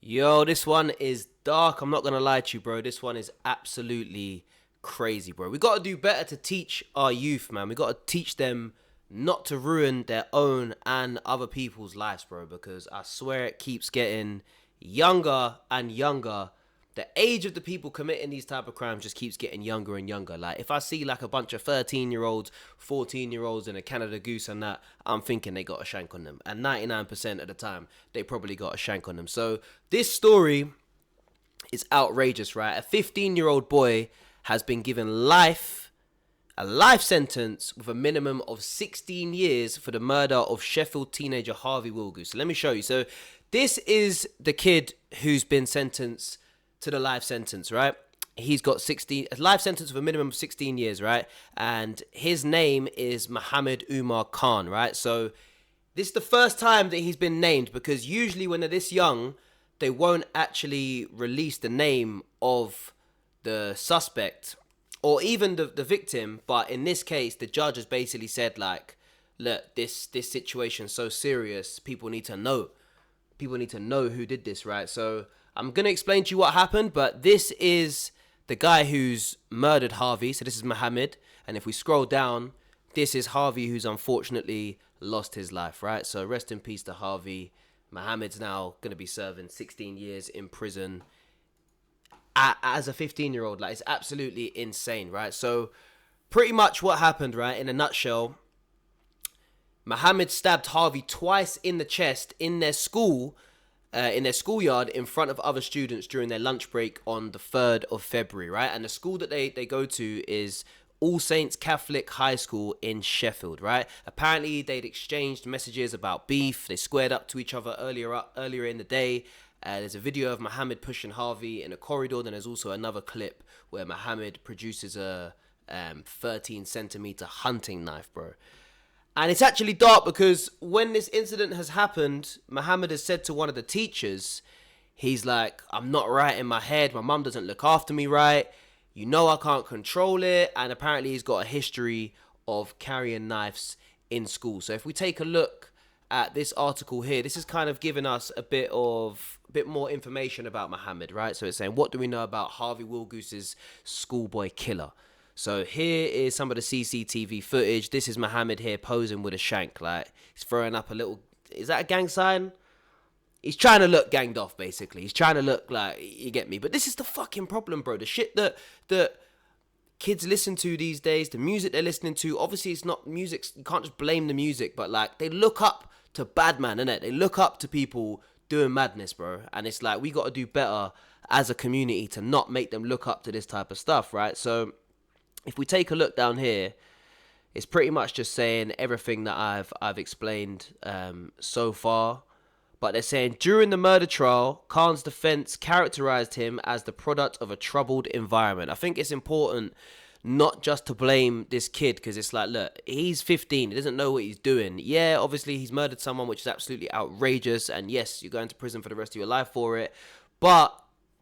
Yo, this one is dark. I'm not gonna lie to you, bro. This one is absolutely crazy, bro. We gotta do better to teach our youth, man. We gotta teach them not to ruin their own and other people's lives, bro. Because I swear it keeps getting younger and younger. The age of the people committing these type of crimes just keeps getting younger and younger. Like, if I see like a bunch of 13-year-olds, 14-year-olds in a Canada Goose and that, I'm thinking they got a shank on them. And 99% of the time, they probably got a shank on them. So this story is outrageous, right? A 15-year-old boy has been given a life sentence with a minimum of 16 years for the murder of Sheffield teenager Harvey Willgoose. So let me show you. So this is the kid who's been sentenced to the life sentence, right? He's got a life sentence of a minimum of 16 years, right? And his name is Mohammed Umar Khan, right? So this is the first time that he's been named, because usually when they're this young, they won't actually release the name of the suspect or even the victim. But in this case, the judge has basically said, like, look, this situation's so serious, people need to know. People need to know who did this, right? So I'm going to explain to you what happened, but this is the guy who's murdered Harvey. So this is Mohammed. And if we scroll down, this is Harvey, who's unfortunately lost his life, right? So rest in peace to Harvey. Mohammed's now going to be serving 16 years in prison as a 15-year-old. Like, it's absolutely insane, right? So pretty much what happened, right, in a nutshell, Mohammed stabbed Harvey twice in the chest in their schoolyard in front of other students during their lunch break on the 3rd of February, right? And the school that they go to is All Saints Catholic High School in Sheffield, right? Apparently, they'd exchanged messages about beef. They squared up to each other earlier in the day. There's a video of Mohammed pushing Harvey in a corridor. Then there's also another clip where Mohammed produces a 13-centimeter hunting knife, bro. And it's actually dark because when this incident has happened, Mohammed has said to one of the teachers, he's like, I'm not right in my head. My mum doesn't look after me right. You know I can't control it. And apparently he's got a history of carrying knives in school. So if we take a look at this article here, this is kind of giving us a bit more information about Mohammed, right? So it's saying, what do we know about Harvey Willgoose's schoolboy killer? So here is some of the CCTV footage. This is Mohammed here posing with a shank. Like, he's throwing up a little... Is that a gang sign? He's trying to look ganged off, basically. He's trying to look like... You get me? But this is the fucking problem, bro. The shit that kids listen to these days, the music they're listening to, obviously it's not music. You can't just blame the music, but, like, they look up to bad man, innit? They look up to people doing madness, bro. And it's like, we got to do better as a community to not make them look up to this type of stuff, right? So if we take a look down here, it's pretty much just saying everything that I've explained so far. But they're saying, during the murder trial, Khan's defense characterized him as the product of a troubled environment. I think it's important not just to blame this kid, because it's like, look, he's 15, he doesn't know what he's doing. Yeah, obviously he's murdered someone, which is absolutely outrageous, and yes, you're going to prison for the rest of your life for it, but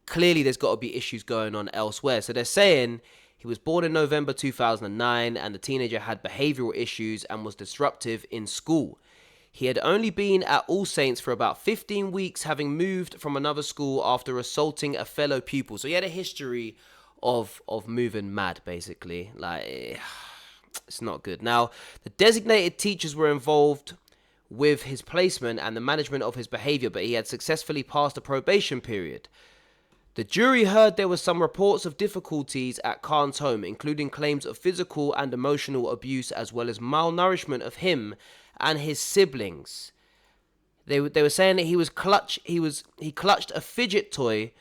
clearly there's got to be issues going on elsewhere. So they're saying he was born in November 2009, and the teenager had behavioral issues and was disruptive in school. He had only been at All Saints for about 15 weeks, having moved from another school after assaulting a fellow pupil. So he had a history of moving mad, basically. Like, it's not good. Now, the designated teachers were involved with his placement and the management of his behavior, but he had successfully passed the probation period. The jury heard there were some reports of difficulties at Khan's home, including claims of physical and emotional abuse, as well as malnourishment of him and his siblings. They were saying that he clutched a fidget toy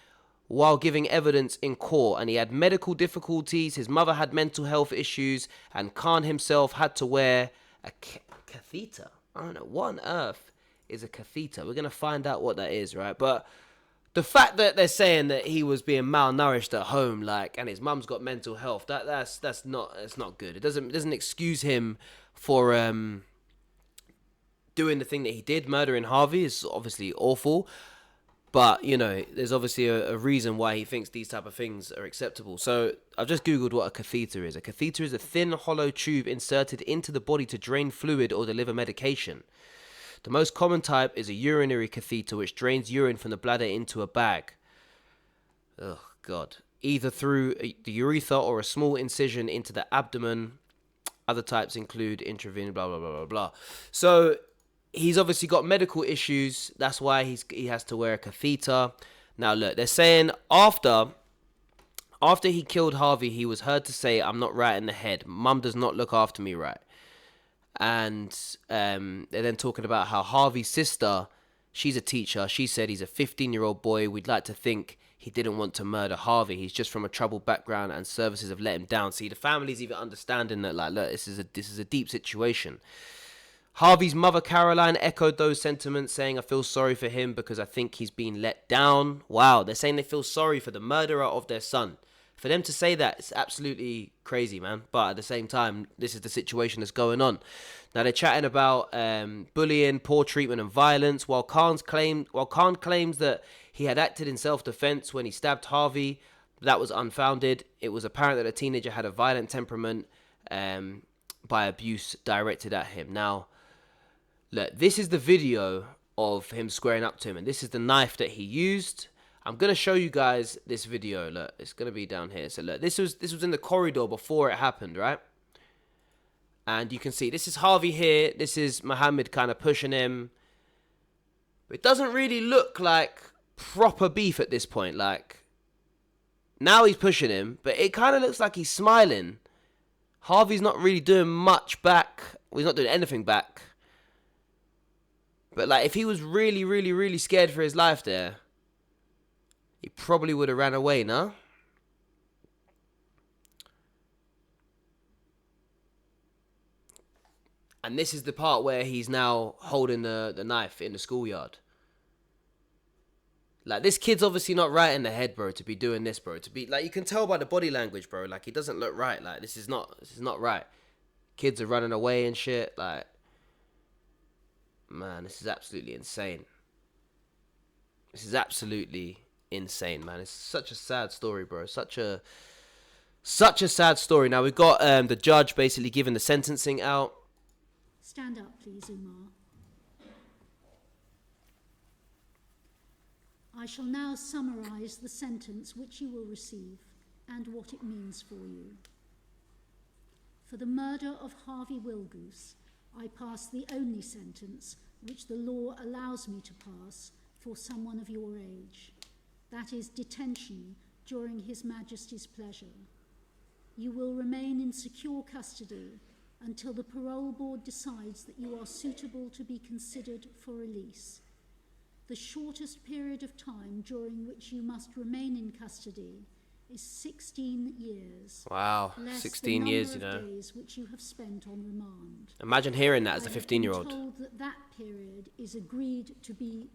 while giving evidence in court, and he had medical difficulties. His mother had mental health issues, and Khan himself had to wear a catheter. I don't know, what on earth is a catheter? We're going to find out what that is, right? But the fact that they're saying that he was being malnourished at home, like, and his mum's got mental health, that's not good. It doesn't excuse him for doing the thing that he did. Murdering Harvey is obviously awful, but, you know, there's obviously a reason why he thinks these type of things are acceptable. So I've just Googled what a catheter is. A catheter is a thin, hollow tube inserted into the body to drain fluid or deliver medication. The most common type is a urinary catheter, which drains urine from the bladder into a bag. Oh, God. Either through the urethra or a small incision into the abdomen. Other types include intravenous, blah, blah, blah, blah, blah. So he's obviously got medical issues. That's why he has to wear a catheter. Now, look, they're saying after he killed Harvey, he was heard to say, "I'm not right in the head. Mum does not look after me right." And they're then talking about how Harvey's sister, she's a teacher. She said he's a 15-year-old boy. We'd like to think he didn't want to murder Harvey. He's just from a troubled background and services have let him down. See, the family's even understanding that, like, look, this is a deep situation. Harvey's mother, Caroline, echoed those sentiments, saying, "I feel sorry for him because I think he's been let down." Wow, they're saying they feel sorry for the murderer of their son. For them to say that, it's absolutely crazy, man. But at the same time, this is the situation that's going on. Now, they're chatting about bullying, poor treatment, and violence. While Khan claims that he had acted in self-defense when he stabbed Harvey, that was unfounded. It was apparent that the teenager had a violent temperament by abuse directed at him. Now, look, this is the video of him squaring up to him, and this is the knife that he used. I'm going to show you guys this video. Look, it's going to be down here. So look, this was in the corridor before it happened, right? And you can see, this is Harvey here. This is Mohammed kind of pushing him. But it doesn't really look like proper beef at this point. Like, now he's pushing him, but it kind of looks like he's smiling. Harvey's not really doing much back. Well, he's not doing anything back. But like, if he was really, really, really scared for his life there, he probably would have ran away, no? And this is the part where he's now holding the knife in the schoolyard. Like, this kid's obviously not right in the head, bro, to be doing this, bro. To be, like, you can tell by the body language, bro. Like, he doesn't look right. Like, this is not right. Kids are running away and shit. Like, man, this is absolutely insane. This is absolutely insane, man. It's such a sad story, bro. Such a sad story. Now, we've got the judge basically giving the sentencing out. Stand up, please, Umar. I shall now summarise the sentence which you will receive and what it means for you. For the murder of Harvey Willgoose, I pass the only sentence which the law allows me to pass for someone of your age. That is detention during His Majesty's pleasure. You will remain in secure custody until the parole board decides that you are suitable to be considered for release. The shortest period of time during which you must remain in custody is 16 years. Wow, 16 years, you know. Days which you have spent on remand. Imagine hearing that as a 15-year-old. I am told that that period is agreed to be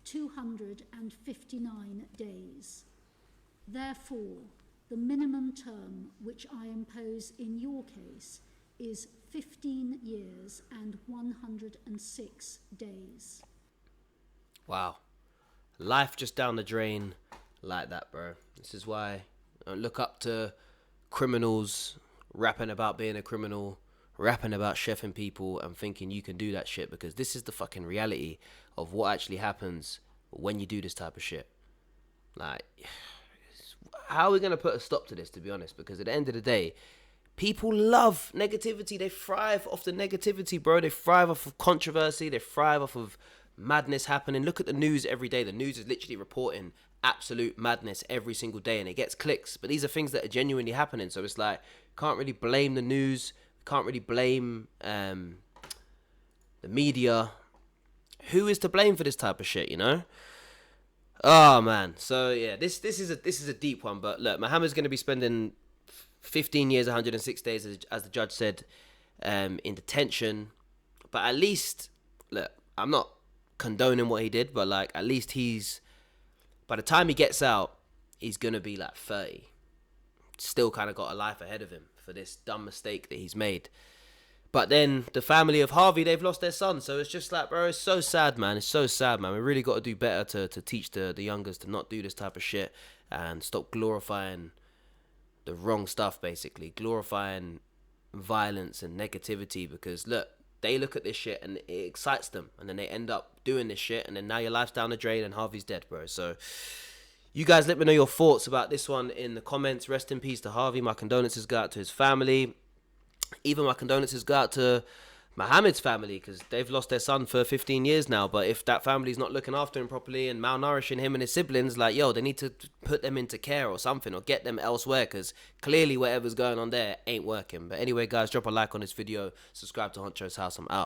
259 days. Therefore, the minimum term which I impose in your case is 15 years and 106 days. Wow. Life just down the drain like that, bro. This is why I don't look up to criminals rapping about being a criminal, rapping about chefing people and thinking you can do that shit, because this is the fucking reality of what actually happens when you do this type of shit. Like, how are we going to put a stop to this, to be honest? Because at the end of the day, people love negativity. They thrive off the negativity, bro. They thrive off of controversy. They thrive off of madness happening. Look at the news every day. The news is literally reporting absolute madness every single day, and it gets clicks. But these are things that are genuinely happening. So it's like, can't really blame the news. Can't really blame the media. Who is to blame for this type of shit, you know? Oh, man. So, yeah, this is a deep one. But look, Mohammed's going to be spending 15 years, 106 days, as the judge said, in detention. But at least, look, I'm not condoning what he did, but like, at least by the time he gets out, he's going to be like 30. Still kind of got a life ahead of him for this dumb mistake that he's made. But then the family of Harvey, they've lost their son. So it's just like, bro, it's so sad, man. It's so sad, man. We really got to do better to teach the youngers to not do this type of shit and stop glorifying the wrong stuff, basically. Glorifying violence and negativity, because look, they look at this shit and it excites them, and then they end up doing this shit, and then now your life's down the drain and Harvey's dead, bro. So you guys let me know your thoughts about this one in the comments. Rest in peace to Harvey. My condolences go out to his family. Even my condolences go out to Mohammed's family, because they've lost their son for 15 years now. But if that family's not looking after him properly and malnourishing him and his siblings, like, yo, they need to put them into care or something, or get them elsewhere, because clearly whatever's going on there ain't working. But anyway, guys, drop a like on this video. Subscribe to Honcho's House. I'm out.